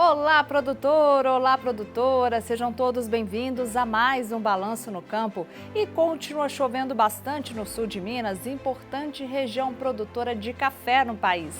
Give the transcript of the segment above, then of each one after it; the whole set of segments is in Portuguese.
Olá, produtor! Olá, produtora! Sejam todos bem-vindos a mais um Balanço no Campo. E continua chovendo bastante no sul de Minas, importante região produtora de café no país.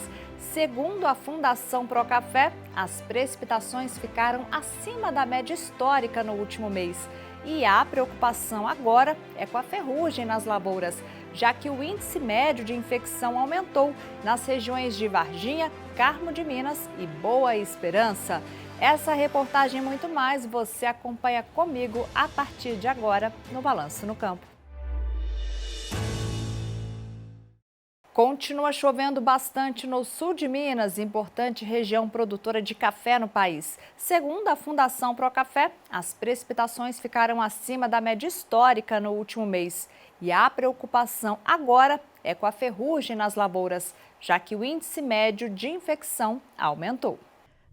Segundo a Fundação Procafé, as precipitações ficaram acima da média histórica no último mês. E a preocupação agora é com a ferrugem nas lavouras, já que o índice médio de infecção aumentou nas regiões de Varginha, Carmo de Minas e Boa Esperança. Essa reportagem e muito mais você acompanha comigo a partir de agora no Balanço no Campo. Continua chovendo bastante no sul de Minas, importante região produtora de café no país. Segundo a Fundação Procafé, as precipitações ficaram acima da média histórica no último mês. E a preocupação agora é com a ferrugem nas lavouras, já que o índice médio de infecção aumentou.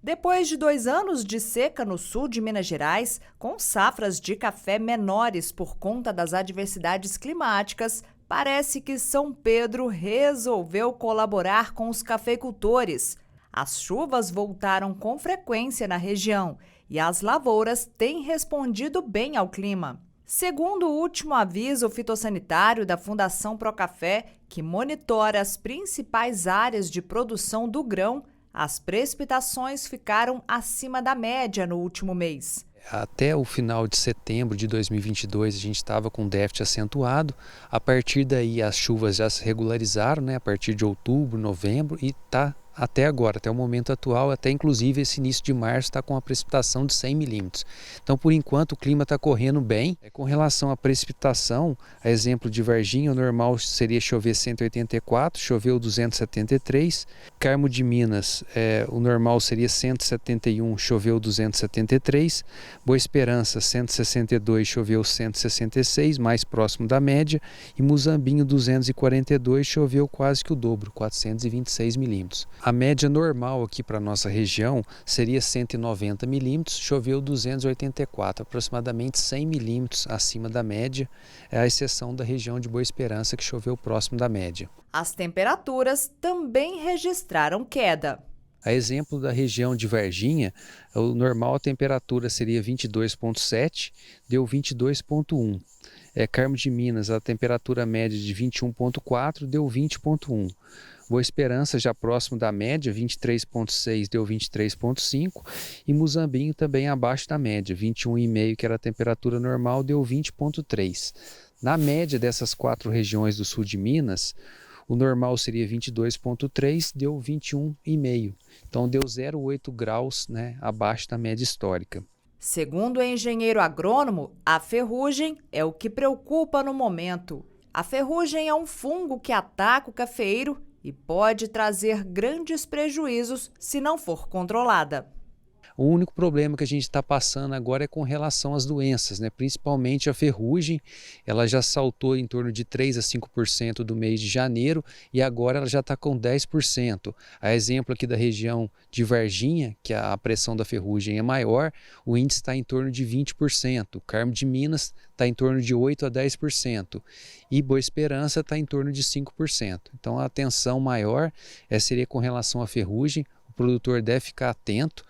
Depois de 2 anos de seca no sul de Minas Gerais, com safras de café menores por conta das adversidades climáticas, parece que São Pedro resolveu colaborar com os cafeicultores. As chuvas voltaram com frequência na região e as lavouras têm respondido bem ao clima. Segundo o último aviso fitossanitário da Fundação Procafé, que monitora as principais áreas de produção do grão, as precipitações ficaram acima da média no último mês. Até o final de setembro de 2022 a gente estava com déficit acentuado. A partir daí as chuvas já se regularizaram, a partir de outubro, novembro, e está até agora, até o momento atual, até inclusive esse início de março está com a precipitação de 100 milímetros. Então, por enquanto, o clima está correndo bem. Com relação à precipitação, a exemplo de Varginha, o normal seria chover 184, choveu 273. Carmo de Minas, o normal seria 171, choveu 273. Boa Esperança, 162, choveu 166, mais próximo da média. E Muzambinho, 242, choveu quase que o dobro, 426 milímetros. A média normal aqui para a nossa região seria 190 milímetros, choveu 284, aproximadamente 100 milímetros acima da média, à exceção da região de Boa Esperança, que choveu próximo da média. As temperaturas também registraram queda. A exemplo da região de Varginha, o normal a temperatura seria 22,7, deu 22,1. Carmo de Minas, a temperatura média de 21,4, deu 20,1. Boa Esperança, já próximo da média, 23,6, deu 23,5. E Muzambinho também abaixo da média, 21,5, que era a temperatura normal, deu 20,3. Na média dessas 4 regiões do sul de Minas, o normal seria 22,3, deu 21,5. Então deu 0,8 graus abaixo da média histórica. Segundo o engenheiro agrônomo, a ferrugem é o que preocupa no momento. A ferrugem é um fungo que ataca o cafeeiro e pode trazer grandes prejuízos se não for controlada. O único problema que a gente está passando agora é com relação às doenças, principalmente a ferrugem. Ela já saltou em torno de 3 a 5% do mês de janeiro e agora ela já está com 10%. A exemplo aqui da região de Varginha, que a pressão da ferrugem é maior, o índice está em torno de 20%. Carmo de Minas está em torno de 8 a 10%. E Boa Esperança está em torno de 5%. Então a atenção maior seria com relação à ferrugem. O produtor deve ficar atento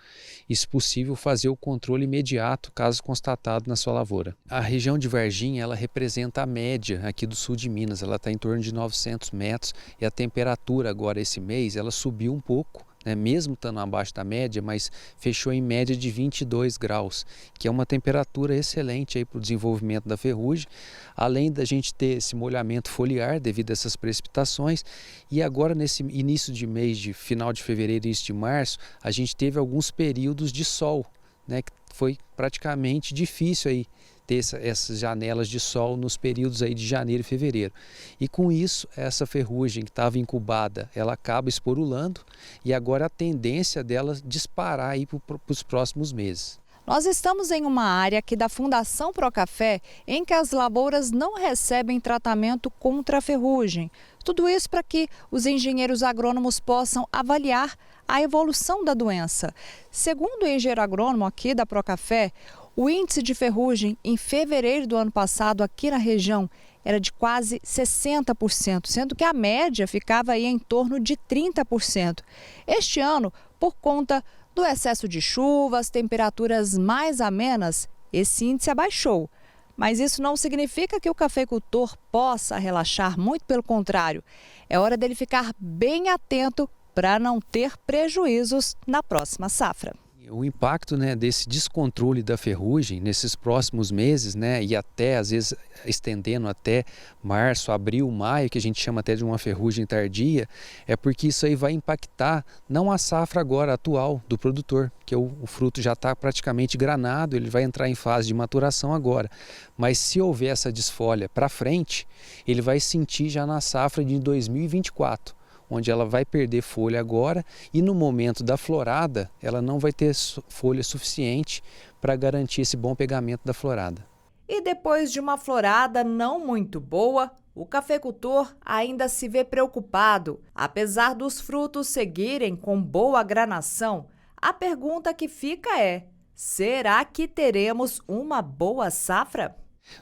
e, se possível, fazer o controle imediato, caso constatado na sua lavoura. A região de Varginha, ela representa a média aqui do sul de Minas, ela está em torno de 900 metros e a temperatura agora esse mês, ela subiu um pouco, mesmo estando abaixo da média, mas fechou em média de 22 graus, que é uma temperatura excelente para o desenvolvimento da ferrugem, além da gente ter esse molhamento foliar devido a essas precipitações. E agora, nesse início de mês, de final de fevereiro e início de março, a gente teve alguns períodos de sol, que foi praticamente difícil aí ter essas janelas de sol nos períodos aí de janeiro e fevereiro. E com isso, essa ferrugem que estava incubada, ela acaba esporulando e agora a tendência dela disparar aí para os próximos meses. Nós estamos em uma área aqui da Fundação Procafé em que as lavouras não recebem tratamento contra a ferrugem. Tudo isso para que os engenheiros agrônomos possam avaliar a evolução da doença. Segundo o engenheiro agrônomo aqui da Procafé, o índice de ferrugem em fevereiro do ano passado aqui na região era de quase 60%, sendo que a média ficava aí em torno de 30%. Este ano, por conta Do excesso de chuvas, temperaturas mais amenas, esse índice abaixou. Mas isso não significa que o cafeicultor possa relaxar, muito pelo contrário. É hora dele ficar bem atento para não ter prejuízos na próxima safra. O impacto, né, desse descontrole da ferrugem nesses próximos meses, né, e até às vezes estendendo até março, abril, maio, que a gente chama até de uma ferrugem tardia, é porque isso aí vai impactar não a safra agora atual do produtor, que o fruto já está praticamente granado, ele vai entrar em fase de maturação agora. Mas se houver essa desfolha para frente, ele vai sentir já na safra de 2024. Onde ela vai perder folha agora e no momento da florada ela não vai ter folha suficiente para garantir esse bom pegamento da florada. E depois de uma florada não muito boa, o cafeicultor ainda se vê preocupado. Apesar dos frutos seguirem com boa granação, a pergunta que fica é: será que teremos uma boa safra?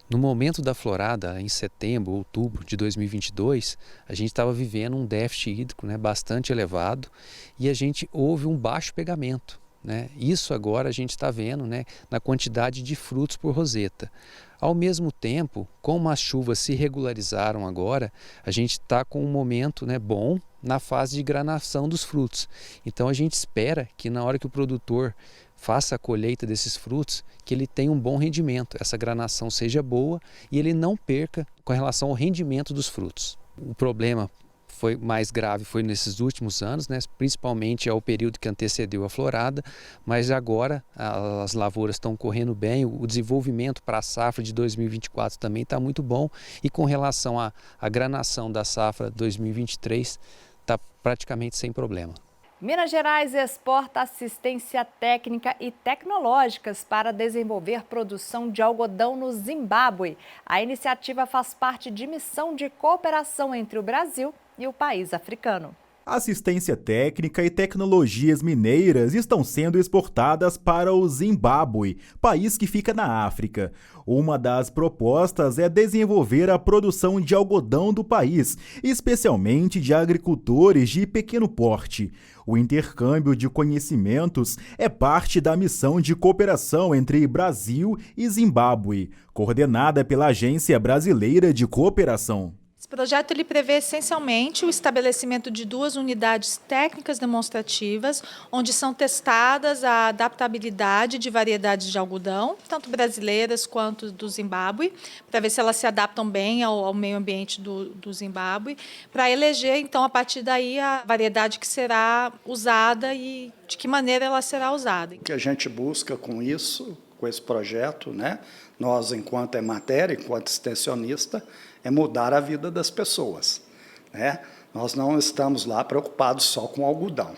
No momento da florada, em setembro, outubro de 2022, a gente estava vivendo um déficit hídrico, né, bastante elevado e a gente houve um baixo pegamento. Né? Isso agora a gente está vendo, né, na quantidade de frutos por roseta. Ao mesmo tempo, como as chuvas se regularizaram agora, a gente está com um momento, né, bom na fase de granação dos frutos. Então a gente espera que na hora que o produtor faça a colheita desses frutos, que ele tenha um bom rendimento, essa granação seja boa e ele não perca com relação ao rendimento dos frutos. O problema foi mais grave foi nesses últimos anos, né? Principalmente ao período que antecedeu a florada, mas agora as lavouras estão correndo bem, o desenvolvimento para a safra de 2024 também está muito bom e com relação à granação da safra 2023 está praticamente sem problema. Minas Gerais exporta assistência técnica e tecnológicas para desenvolver produção de algodão no Zimbábue. A iniciativa faz parte de missão de cooperação entre o Brasil e o país africano. Assistência técnica e tecnologias mineiras estão sendo exportadas para o Zimbábue, país que fica na África. Uma das propostas é desenvolver a produção de algodão do país, especialmente de agricultores de pequeno porte. O intercâmbio de conhecimentos é parte da missão de cooperação entre Brasil e Zimbábue, coordenada pela Agência Brasileira de Cooperação. Esse projeto ele prevê essencialmente o estabelecimento de 2 unidades técnicas demonstrativas, onde são testadas a adaptabilidade de variedades de algodão, tanto brasileiras quanto do Zimbábue, para ver se elas se adaptam bem ao meio ambiente do Zimbábue, para eleger, então, a partir daí, a variedade que será usada e de que maneira ela será usada. O que a gente busca com isso, com esse projeto, né? Nós, enquanto Emater, enquanto extensionista, é mudar a vida das pessoas. Né? Nós não estamos lá preocupados só com o algodão.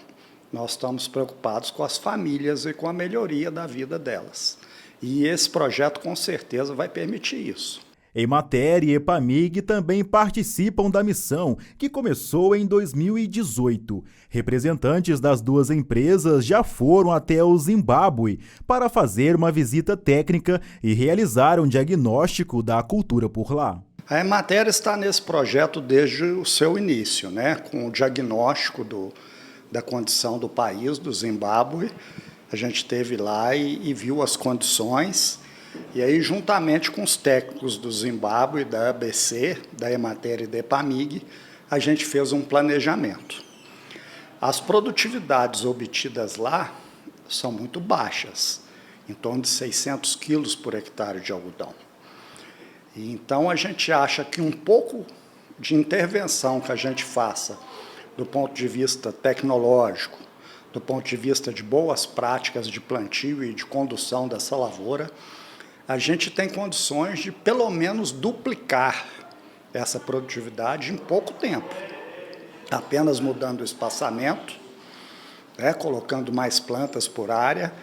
Nós estamos preocupados com as famílias e com a melhoria da vida delas. E esse projeto, com certeza, vai permitir isso. Emater e Epamig também participam da missão, que começou em 2018. Representantes das 2 empresas já foram até o Zimbábue para fazer uma visita técnica e realizar um diagnóstico da cultura por lá. A Emater está nesse projeto desde o seu início, né, com o diagnóstico da condição do país, do Zimbábue. A gente esteve lá e viu as condições, e aí, juntamente com os técnicos do Zimbábue, da ABC, da Emater e da Epamig, a gente fez um planejamento. As produtividades obtidas lá são muito baixas, em torno de 600 quilos por hectare de algodão. Então, a gente acha que um pouco de intervenção que a gente faça do ponto de vista tecnológico, do ponto de vista de boas práticas de plantio e de condução dessa lavoura, a gente tem condições de, pelo menos, duplicar essa produtividade em pouco tempo. Apenas mudando o espaçamento, né, colocando mais plantas por área,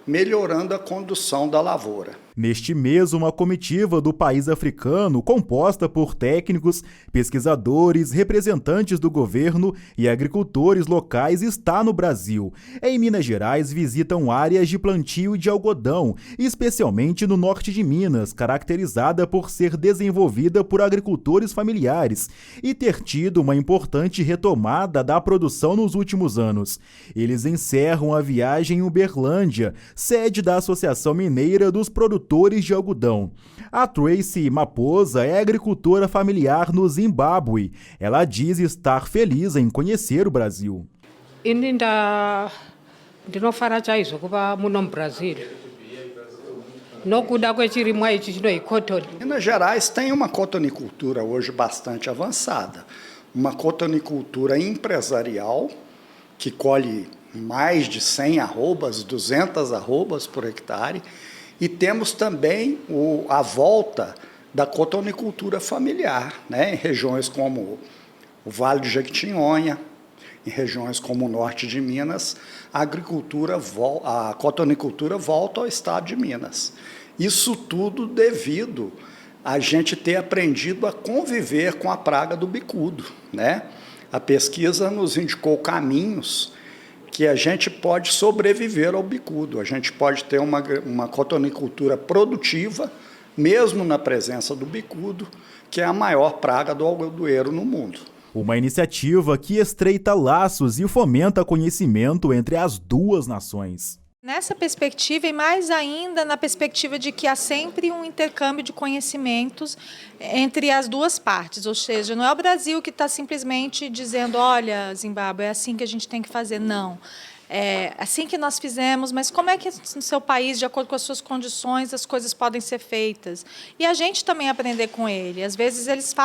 melhorando a condução da lavoura. Neste mês, uma comitiva do país africano, composta por técnicos, pesquisadores, representantes do governo e agricultores locais, está no Brasil. Em Minas Gerais, visitam áreas de plantio de algodão, especialmente no norte de Minas, caracterizada por ser desenvolvida por agricultores familiares e ter tido uma importante retomada da produção nos últimos anos. Eles encerram a viagem em Uberlândia, sede da Associação Mineira dos Produtores de algodão. A Tracy Maposa é agricultora familiar no Zimbábue. Ela diz estar feliz em conhecer o Brasil. Ndinofara chaizvo kuva muno muBrazil. Nokuda kwechirimwa ichi chinoyi cotton. Minas Gerais tem uma cotonicultura hoje bastante avançada. Uma cotonicultura empresarial que colhe mais de 100 arrobas, 200 arrobas por hectare. E temos também a volta da cotonicultura familiar, né? Em regiões como o Vale do Jequitinhonha, em regiões como o norte de Minas, a cotonicultura volta ao estado de Minas. Isso tudo devido a gente ter aprendido a conviver com a praga do bicudo, né? A pesquisa nos indicou caminhos que a gente pode sobreviver ao bicudo, a gente pode ter uma cotonicultura produtiva, mesmo na presença do bicudo, que é a maior praga do algodoeiro no mundo. Uma iniciativa que estreita laços e fomenta conhecimento entre as duas nações. Nessa perspectiva, e mais ainda na perspectiva de que há sempre um intercâmbio de conhecimentos entre as duas partes, ou seja, não é o Brasil que está simplesmente dizendo, olha, Zimbábue, é assim que a gente tem que fazer, não. É assim que nós fizemos, mas como é que no seu país, de acordo com as suas condições, as coisas podem ser feitas? E a gente também aprender com ele. Às vezes eles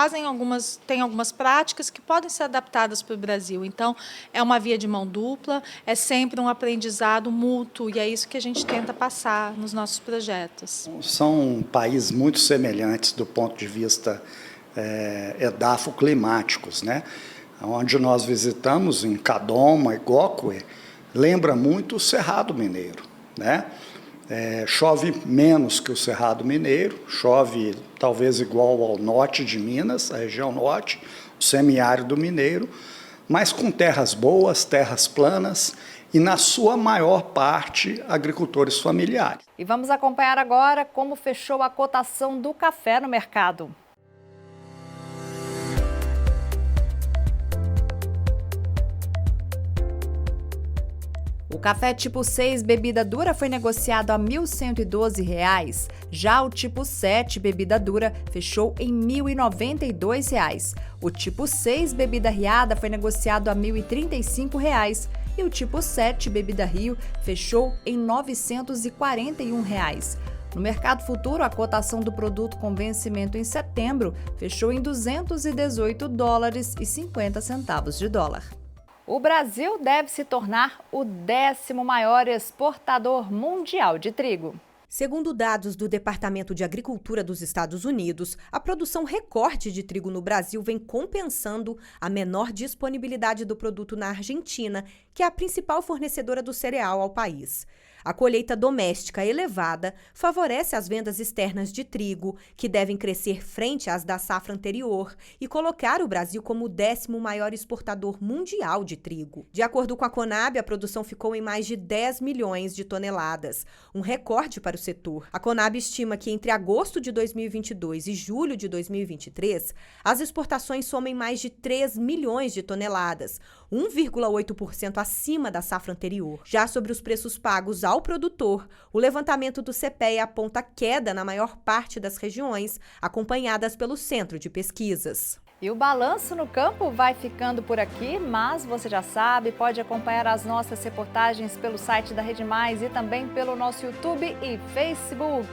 têm algumas práticas que podem ser adaptadas para o Brasil. Então, é uma via de mão dupla, é sempre um aprendizado mútuo, e é isso que a gente tenta passar nos nossos projetos. São países muito semelhantes do ponto de vista edafoclimáticos, né? Onde nós visitamos, em Cadoma e Gokwe, lembra muito o Cerrado Mineiro, né? Chove menos que o Cerrado Mineiro, chove talvez igual ao norte de Minas, a região norte, o semiárido mineiro, mas com terras boas, terras planas e, na sua maior parte, agricultores familiares. E vamos acompanhar agora como fechou a cotação do café no mercado. O café tipo 6 bebida dura foi negociado a R$ 1.112, já o tipo 7 bebida dura fechou em R$ 1.092. O tipo 6 bebida riada foi negociado a R$ 1.035 e o tipo 7 bebida rio fechou em R$ 941. No mercado futuro, a cotação do produto com vencimento em setembro fechou em $218,50. O Brasil deve se tornar o 10º maior exportador mundial de trigo. Segundo dados do Departamento de Agricultura dos Estados Unidos, a produção recorde de trigo no Brasil vem compensando a menor disponibilidade do produto na Argentina, que é a principal fornecedora do cereal ao país. A colheita doméstica elevada favorece as vendas externas de trigo, que devem crescer frente às da safra anterior e colocar o Brasil como o 10º maior exportador mundial de trigo. De acordo com a Conab, a produção ficou em mais de 10 milhões de toneladas, um recorde para o setor. A Conab estima que entre agosto de 2022 e julho de 2023, as exportações somem mais de 3 milhões de toneladas, 1,8% acima da safra anterior. Já sobre os preços pagos ao produtor, o levantamento do CPEA aponta queda na maior parte das regiões, acompanhadas pelo Centro de Pesquisas. E o Balanço no Campo vai ficando por aqui, mas você já sabe, pode acompanhar as nossas reportagens pelo site da Rede Mais e também pelo nosso YouTube e Facebook,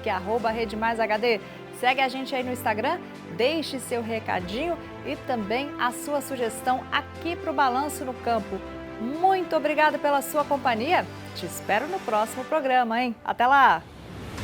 @RedeMaisHD. Segue a gente aí no Instagram, deixe seu recadinho e também a sua sugestão aqui para o Balanço no Campo. Muito obrigada pela sua companhia. Te espero no próximo programa, hein? Até lá!